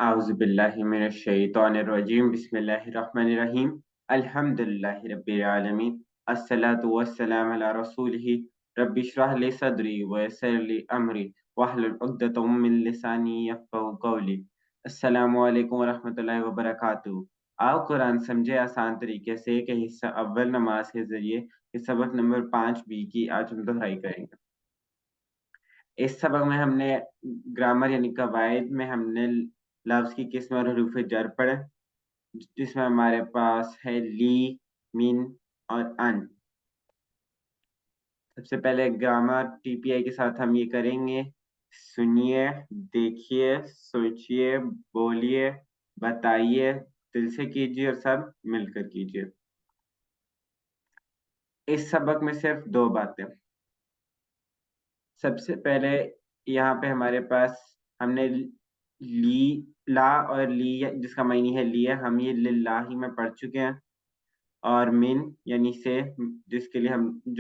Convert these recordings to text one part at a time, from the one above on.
आउज़ुबिल्लाहिमिनश्शैतानिर्रजीम बिस्मिल्लाहिर्रहमानिर्रहीम अल्हम्दुलिल्लाहि रब्बिल आलमीन अस्सलातु वस्सलामु अला रसूलिही रब्बि इश्रह ली सदरी व यस्सिर ली अमरी वहलुल उक़दतम मिन लिसानी यफ़क़हू क़ौली। अस्सलामु अलैकुम व रहमतुल्लाहि व बरकातुहू। आओ कुरान समझे आसान तरीके से के हिस्सा अव्वल नमाज के जरिए इस सबक नंबर 5 बी की आज हम दोहराई करेंगे। इस सबक में हमने ग्रामर यानी कवायद में हमने लफ्ज की किस्म और हरूफ जर पढ़े, जिसमें हमारे पास है ली, मिन और अन। सबसे पहले ग्रामर टीपीआई के साथ हम ये करेंगे। सुनिए, देखिए, सोचिए, बोलिए, बताइए, दिल से कीजिए और सब मिलकर कीजिए। इस सबक में सिर्फ 2 बातें। सबसे पहले यहाँ पे हमारे पास हमने ला और ली जिसका मायने है लिए, हम ये लिल्लाही में पढ़ चुके हैं। और मिन यानी से, जिसके लिए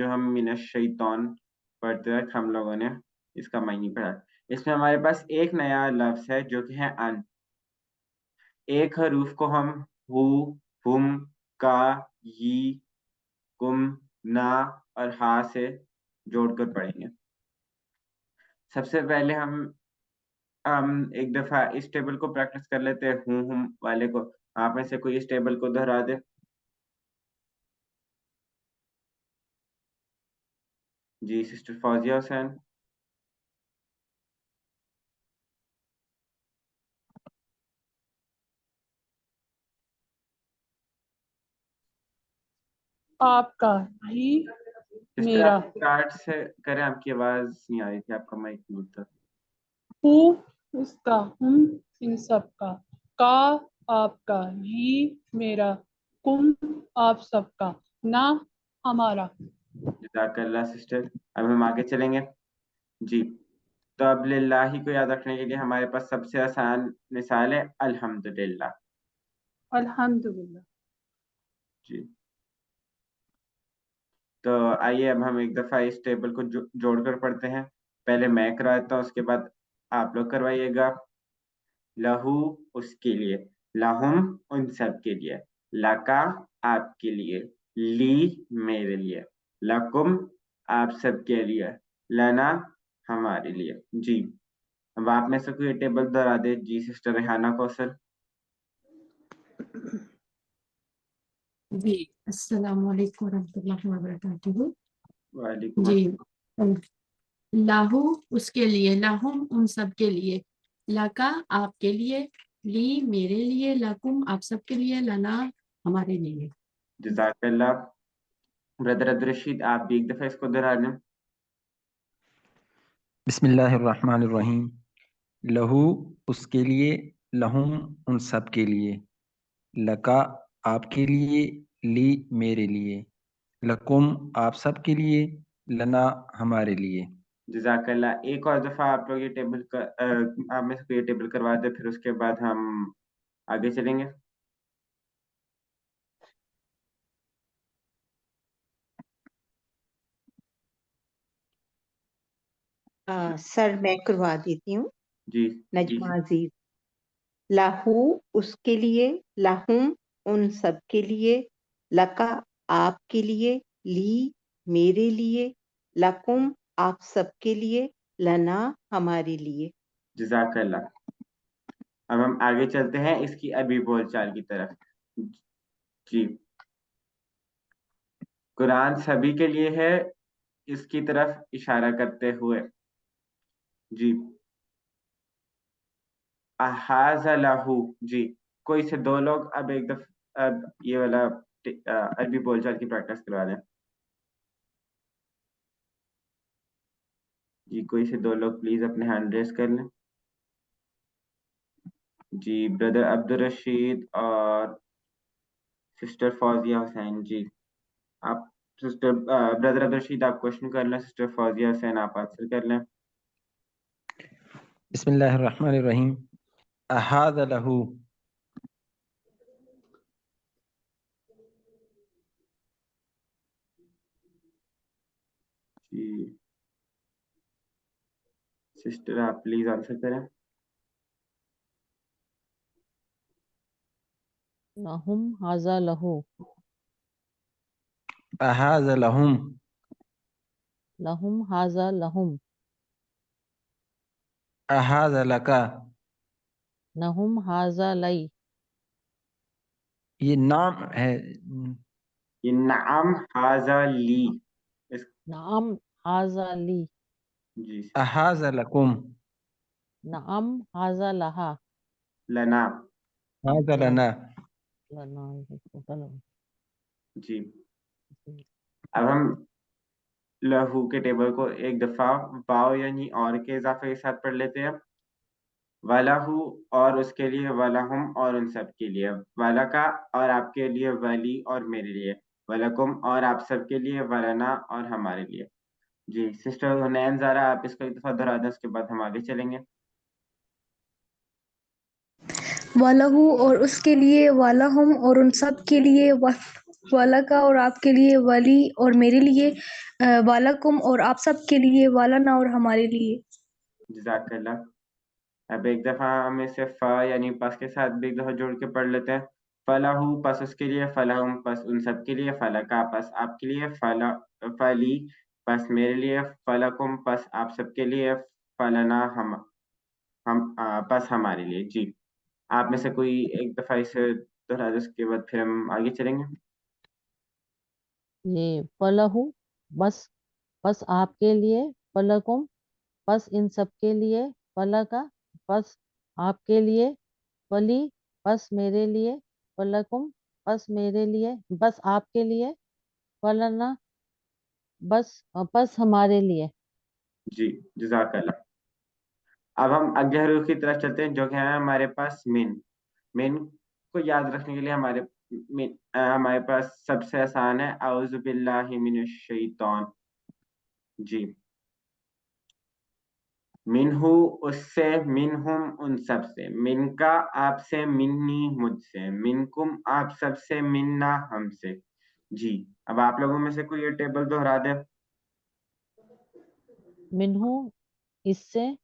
हम मिनश शैतान पढ़ते वक्त हम लोगों ने इसका मायने पढ़ा। इसमें हमारे पास एक नया लफ्ज है जो कि है अन। एक हरूफ को हम हु, हुम, का, यी, कुम, ना और हा से जोड़कर पढ़ेंगे। सबसे पहले हम एक दफा इस टेबल को प्रैक्टिस कर लेते हैं, हूँ हम वाले को। आप में से कोई इस टेबल को दोहरा दे। जी, सिस्टर फौजिया हुसैन। आपका ही सिस्टर मेरा। आप कार्ड से करें, आपकी आवाज नहीं आ रही थी, आपका माइक म्यूट था। हु उसका, हम इन सब का आपका, ही मेरा, कुम आप सबका, ना हमारा। जज़ाकल्लाह सिस्टर। अब हम आगे चलेंगे। जी, तो अब लिल्लाही को याद रखने के लिए हमारे पास सबसे आसान मिसाल है अल्हम्दुलिल्लाह। अल्हम्दुलिल्लाह। जी, तो आइए अब हम एक दफा इस टेबल को जोड़कर पढ़ते हैं। पहले मैं करवाता हूँ, उसके बाद आप लोग करवाइएगा। लहू उसके लिए, लहुम उन सब के लिए, लका आपके लिए, ली मेरे लिए, लकुम आप सब के लिए, लना हमारे लिए। जी, अब आप में से कोई टेबल दोहरा दे। जी, सिस्टर रेहाना कौसर। जी, अस्सलाम वालेकुम रहमतुल्लाहि व बरकातुहू। वालेकुम जी, अस्सलाम। लाहू उसके लिए, लाहुम उन सब के लिए, लका आपके लिए, ली मेरे लिए, लकुम आप सब के लिए, लना हमारे लिए। जज़ाकल्लाह। ब्रदर अब्दुल रशीद, आप भी एक दफा इसको दोहरा दें। बिस्मिल्लाहिर्रहमानिर्रहीम। लहू उसके लिए, लहुम उन सब के लिए, लका आपके लिए, ली मेरे लिए, लकुम आप सब के लिए, लना हमारे लिए। जज़ाकल्लाह। एक और दफा आप लोग ये टेबल आप में से कोई ये टेबल करवा दे, फिर उसके बाद हम आगे चलेंगे। सर मैं करवा देती हूँ। जी जी नजमा अजीज। लाहू उसके लिए, लाहुम उन सब के लिए, लका आपके लिए, ली मेरे लिए, लकुम आप सब के लिए, लना हमारे लिए। जज़ाकल्लाह। अब हम आगे चलते हैं इसकी अभी बोलचाल की तरफ। जी, कुरान सभी के लिए है, इसकी तरफ इशारा करते हुए। जी, अहाज़ा लहू। जी, कोई से 2 लोग अब एक दफा अब ये वाला अरबी बोलचाल की प्रैक्टिस करवा दें। जी, कोई से 2 लोग प्लीज अपने हैंड रेस कर लें। जी, ब्रदर अब्दुल रशीद और सिस्टर फौजिया हुसैन। जी, आप सिस्टर ब्रदर अब्दुल रशीद आप क्वेश्चन कर लें, सिस्टर फौजिया हुसैन आप आंसर कर लें। बिस्मिल्लाहिर्रहमानिर्रहीम। अहाज़ा लहू। जी, सिस्टर आप प्लीज आंसर करें। लहुम हाजा लहू, अहाज़ लहुम, लहुम हाजा लहुम, अहाज़ लका। लहुम हाजा लई, ये नाम है। ये नाम हाजा ली। इस नाम हाजा ली, जी अहाज़ लकुम, नाम हाजा लहा, लना। हाज़ा लना। लना, जी अब हम लहू के टेबल को एक दफा वाव यानी और के इजाफे के साथ पढ़ लेते हैं। वलहू और उसके लिए, वलहुम और उन सब के लिए, वलका और आपके लिए, वली और मेरे लिए, वलकुम और आप सब के लिए, वलना और हमारे लिए। जी सिस्टर हुनैन ज़ारा आप इसको एक दफा दोहरा दें, उसके बाद हम आगे चलेंगे। वलहू और उसके लिए, वलहुम और उन सब के लिए, वलका और आपके लिए, वली और मेरे लिए, वलकुम और आप सब के लिए, वलना और हमारे लिए। जज़ाकल्लाह। अब एक दफा हम इसे फ यानी पस के साथ भी एक दफा जोड़ के पढ़ लेते हैं। फलाहू पस उसके लिए, फलाहुम पस उन सब के लिए, फलका पस आपके लिए, फली पस मेरे लिए, फलकुम पस आप सब के लिए, फलना पस हमारे लिए। जी आप में से कोई एक दफा इसे दोहरा दे, उसके बाद फिर हम आगे चलेंगे। ये फलहू बस, बस आपके लिए, फलकुम बस इन सब के लिए, फलका बस आपके लिए, फली बस मेरे लिए, फलकुम बस मेरे लिए, बस आपके लिए, फलना बस हमारे लिए। जी जज़ाकल्लाह। अब हम अगले हरूफ की तरफ चलते हैं, जो कि है हमारे पास मिन। मिन को याद रखने के लिए हमारे पास सबसे आसान है औज़ु बिल्लाहि मिनश शैतान। जी मिनहू उससे, मिनहुम उन सब से, मिनका आपसे, मिन्नी मुझसे, मिनकुम आप सब से, मिन्ना हमसे। जी अब आप लोगों में से कोई ये टेबल दोहरा दे। मिन्हू इससे,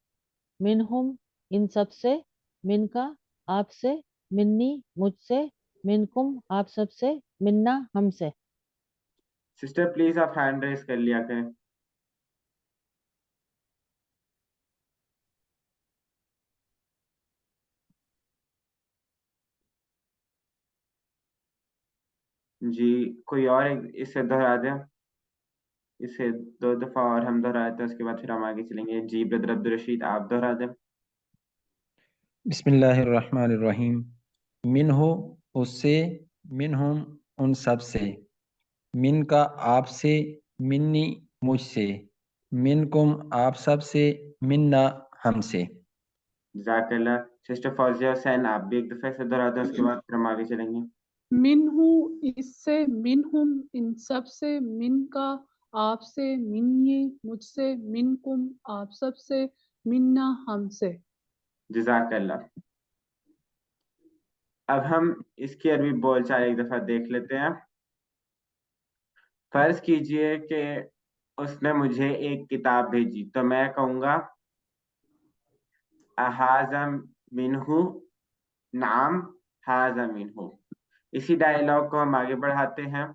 मिनहुम इन सब से, मिनका आपसे, मिन्नी मुझसे, मिनकुम आप सब से, मिन्ना हमसे। सिस्टर प्लीज आप हैंड रेस कर लिया करें। जी कोई और एक इसे दोहरा दे, इसे दो दफा और हम दोहराते हैं, उसके बाद फिर हम आगे चलेंगे। जी ब्रदर अब्दुल रशीद आप दोहरा दें। बिस्मिल्लाहिर्रहमानिर्रहीम। मिनहु उससे, मिनहुम उन सब से, मिन का आपसे, मिन्नी मुझसे, मिनकुम आप सब से, मिन्ना हमसे। जज़ाकल्लाह। सिस्टर फौजिया हुसैन आप भी एक दफा इसे दोहरा दें, उसके बाद फिर हम आगे चलेंगे। मिनहू इससे, मिनहुम इन सब से, मिनका आपसे, मिन्नी मुझसे, मिनकुम आप सब से, मिन्ना हमसे। जज़ाकल्लाह। अब हम इसकी अरबी बोलचाल एक दफा देख लेते हैं। फर्ज कीजिए कि उसने मुझे एक किताब भेजी, तो मैं कहूँगा अहाज़ा मिनहु, नाम हाज़ा मिनहु। इसी डायलॉग को हम आगे बढ़ाते हैं।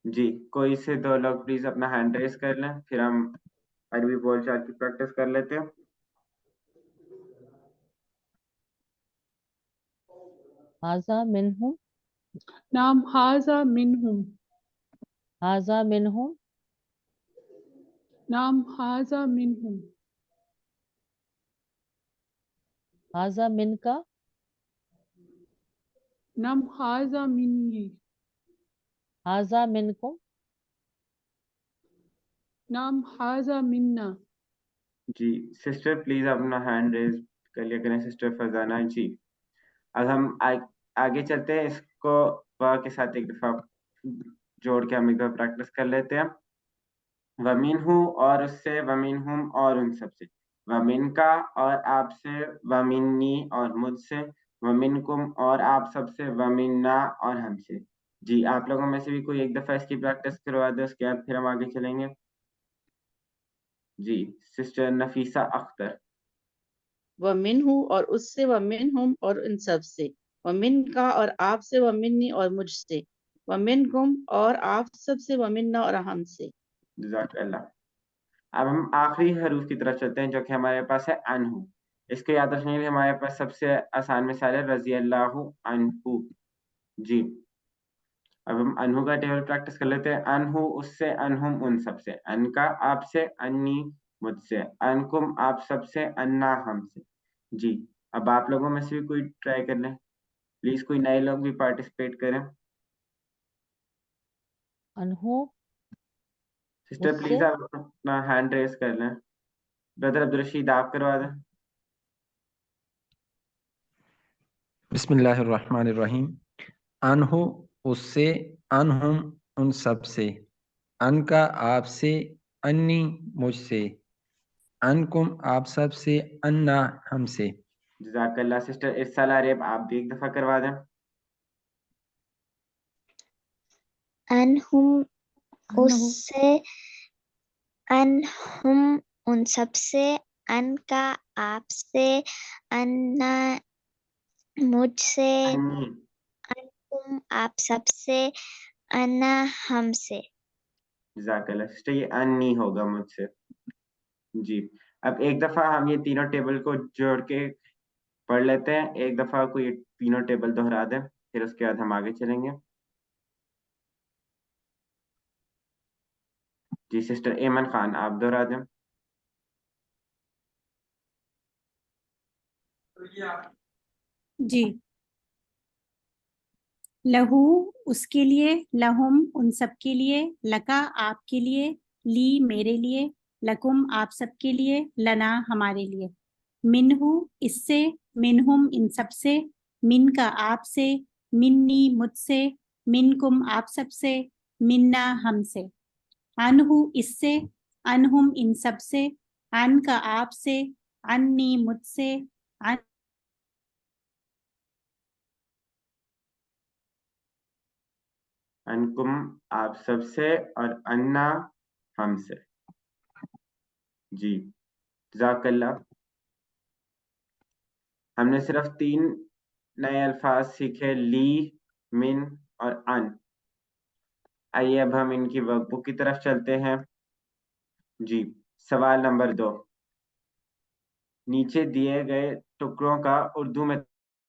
जी कोई से दो लोग प्लीज अपना हैंड रेस कर लें, फिर हम अरबी बोलचाल की प्रैक्टिस कर लेते हैं। हाजा मिनहुम, नाम हाजा मिनहुम, हाजा मिनहुम, नाम हाजा मिनहुम, हाजा मिनका, नाम हाजा मिन्नी, हाजा मिनकुम, नाम हाजा मिन्ना। जी सिस्टर प्लीज अपना हैंड रेस कर लिया करें, सिस्टर फजाना जी। अब हम आगे चलते हैं, इसको व के साथ एक दफा जोड़ के हम एक दफा प्रैक्टिस कर लेते हैं। वमीनहू और उससे, वमीनहुम और उन सब से, वमिनका और आपसे, वमिन्नी और मुझसे, वमिनकुम और आप सबसे, वमिन्ना और हमसे। जी आप लोगों में से भी कोई एक दफा इसकी प्रैक्टिस करवा दे, उसके बाद फिर हम आगे चलेंगे। जी सिस्टर नफीसा अख्तर। वमिनहु और उससे, वमिनहुम और उन सब से, ومن کا اور آپ سے، ومنی اور مجھ سے، ومنکم اور آپ سب سے، ومنا اور ہم سے. جزاک اللہ. اب ہم آخری حروف کی طرف چلتے ہیں جو کہ ہمارے پاس ہے انہو. اس کو یاد رکھنے کے لیے ہمارے پاس سب سے آسان مثال ہے رضی اللہ عنہ. جی اب ہم انہو کا ٹیبل پریکٹس کر لیتے ہیں. انہو اس سے، انہم ان سب سے، ان کا آپ سے، انی مجھ سے، انکم آپ سب سے، انا ہم سے. جی اب آپ لوگوں میں سے بھی کوئی ٹرائی کر لیں پلیز. کوئی نئے لوگ بھی پارٹیسپیٹ کریں. انہو سسٹر اس پلیز سے، آپ اپنا ہینڈ ریز کر لیں. برادر عبدالرشید آپ کروا دیں. بسم اللہ الرحمن الرحیم. انہو اس سے، انہم ان سب سے، ان کا آپ سے، انی مجھ سے، انکم آپ سب سے، انا ہم سے. جزاک اللہ. سسٹر ارسال عریب آپ بھی ایک دفعہ کروا دیں. انہم اس انہو سے، انہم ان سب سے، ان کا آپ سے، انا مجھ سے، انی. انکم آپ سب سے، انا ہم سے. جزاک اللہ. سسٹر یہ انی ہوگا مجھ سے. جی اب ایک دفعہ ہم یہ تینوں ٹیبل کو جوڑ کے پڑھ لیتے ہیں. ایک دفعہ کوئی تینوں ٹیبل دہرا دیں پھر اس کے بعد ہم آگے چلیں گے. جی سسٹر ایمن خان آپ دہرا دیں. جی. لہو اس کے لیے، لہم ان سب کے لیے، لکا آپ کے لیے، لی میرے لیے، لکم آپ سب کے لیے، لنا ہمارے لیے. منہو اس سے، منہم ان سب سے، من کا آپ سے، منی مجھ سے، منکم آپ سب سے، منا ہم سے. انہو اس سے، انہم ان سب سے، ان کا آپ سے، انی مجھ سے، انکم آپ سب سے، اور انا ہم سے. جی جزاک اللہ. ہم نے صرف 3 نئے الفاظ سیکھے، لی، من اور ان. آئیے اب ہم ان کی ورک بک کی طرف چلتے ہیں. جی سوال نمبر 2. نیچے دیے گئے ٹکڑوں کا اردو میں